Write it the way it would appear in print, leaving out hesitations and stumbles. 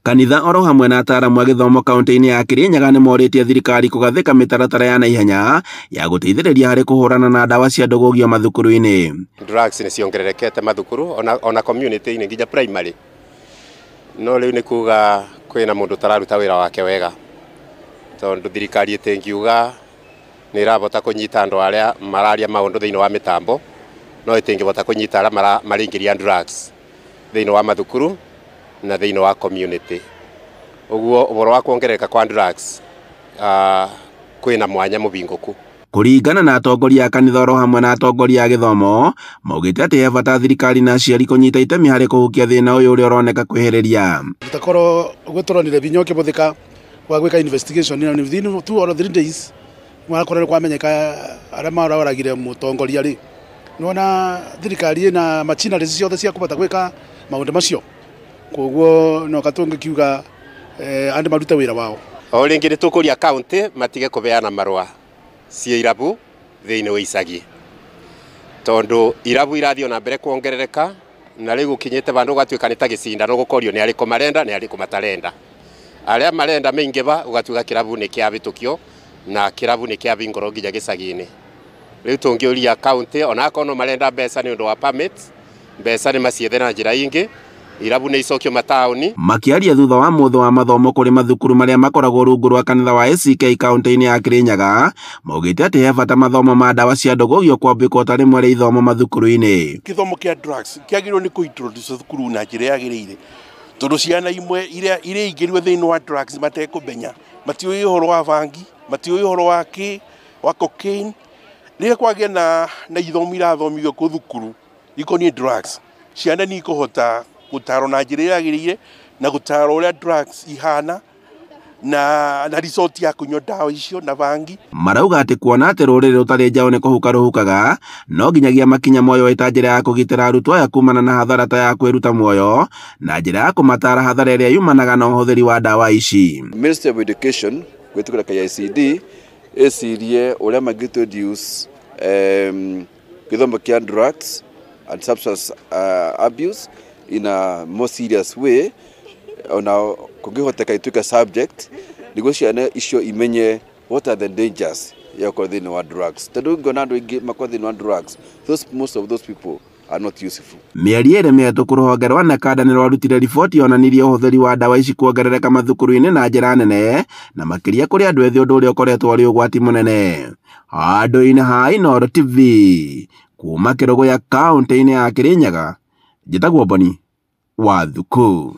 Kanitha oro hamwe na ataaramu a gĩthomo kaunti-inĩ ya Kirinyaga nĩ morĩtie thirikari kũgathĩka mĩtaratara ya naihenya ya gũteithĩrĩria harĩ kũhũrana na ndawa cia ndũgũgio mathukuru-inĩ. Drugs nĩ ciongererekete mathukuru ona community-inĩ nginya primary. No rĩu nĩ kuga kwĩna mũndũ tararuta wĩra wake wega. Tondũ thirikari ĩtĩngiuga nĩ ĩrahota kũnyita andũ arĩa mararia maũndũ thĩinĩ wa mĩtambo, no ĩtĩngĩhota kũnyita arĩa maringĩria drugs thĩinĩ wa mathukuru na thĩinĩ wa community. Ũguo ũhoro wa kuongerereka kwa drugs kwĩna mwanya mũbingũku. Kũringana na atongoria a kanitha oro hamwe na atongoria a gĩthomo, maugĩte atĩ he bata thirikari na aciari kũnyita itemi harĩ kũhukia thĩna ũyũ ũrĩa ũroneka kwĩhĩrĩria. Tutakorwo gwĩtũronire binya ũkĩbũthĩka wa gwĩka investigation na within 2 or 3 days mwakorwo kwamenyeka arĩa maroragire mũtongoria rĩ. Nona thirikari na machinery ciothe cia kũbota gwĩka maũndũ macio. Koguo no katũngĩkiuga andũ marute wĩra wao. O rĩngĩ nĩ tũkũria county matige kũbeana marũa cia irabu thĩinĩ wa icagi. Tondũ irabu irathiĩ na mbere kuongerereka na rĩu gũkinyĩte bandũ gatuĩka nĩ ta gĩcindano gũkorio nĩ arĩkũ marenda nĩ arĩkũ matarenda. Arĩa marenda maingĩba ũgatuĩka kĩrabu nĩ kĩabĩtũkio na kĩrabu nĩ kĩabingũrwo nginya gĩcagi-inĩ. Rĩu tũngĩũria county ona akorwo marenda mbeca nĩ ũndũ wa permit, mbeca nĩ maciethe na njĩra ingĩ. Irabu nĩ icokio mataũni. Makĩaria thutha wa mũthũ wa mathomo kũrĩ mathukuru marĩa makoragwo rungu rwa kanitha wa ACK kaunti-inĩ ya Kirinyaga, maugĩte atĩ he bata mathomo ma ndawa cia ndũgũgio kwambĩkwo ta rĩmwe rĩa ithomo mathukuru-inĩ. Gĩthomo kĩa drugs kĩagĩrĩirwo nĩ kũ-introduce thukuru na njĩra yagĩrĩire. Tondũ ciana imwe iria ingĩrwo thĩinĩ wa drugs matekũmenya, matiũĩ ũhoro wa bangi, matiũĩ ũhoro wa cocaine. Rĩrĩa kwagĩa na ithomo irathomithio kũ thukuru ikoniĩ drugs, ciana nĩ ikũhota gũtarwo na njĩra yagĩrĩire na gũtarwo ũrĩa drugs ihana na resort ya kũnyua ndawa icio na bangi. Marauga atĩ kuona atĩ rũrĩrĩ rũtarĩ njaũ nĩ kũhuka rũhukaga, no nginyagia makinya moyo ĩta njĩra ya kũgitĩra arutwo aya kumana na hathara ta ya kwĩruta muoyo na njĩra ya kũmatara hathara ĩrĩa yumanaga na ũhũthĩri wa ndawa ici. Ministry of Education gwĩtũkĩra KICD ĩcirie ũrĩa mangĩintroduce gĩthomo kĩa drugs and substance abuse in a more serious way. Ona kũngĩhoteka ituĩke subject nĩguo ciana icio imenye what are the dangers ya gũkorwo thĩinĩ wa drugs. Tondũ ngona andũ aingĩ makorwo thĩinĩ wa drugs, most of those people are not useful. Mĩeri ĩrĩ mĩhetũku rũhonge rwa NACADA nĩ rwarutire riboti yonanirie ũhũthĩri wa ndawa ici kuongerereka mathukuru-inĩ na njĩra nene, na makĩria kũrĩ andũ ethĩ, ũndũ ũrĩa ũkoretwo ũrĩ ũgwati mũnene. Handũ-inĩ ha Inooro TV kuma Kĩrũgũ ya kaunti-inĩ ya Kirinyaga, njĩtagwo Boni Wathuku.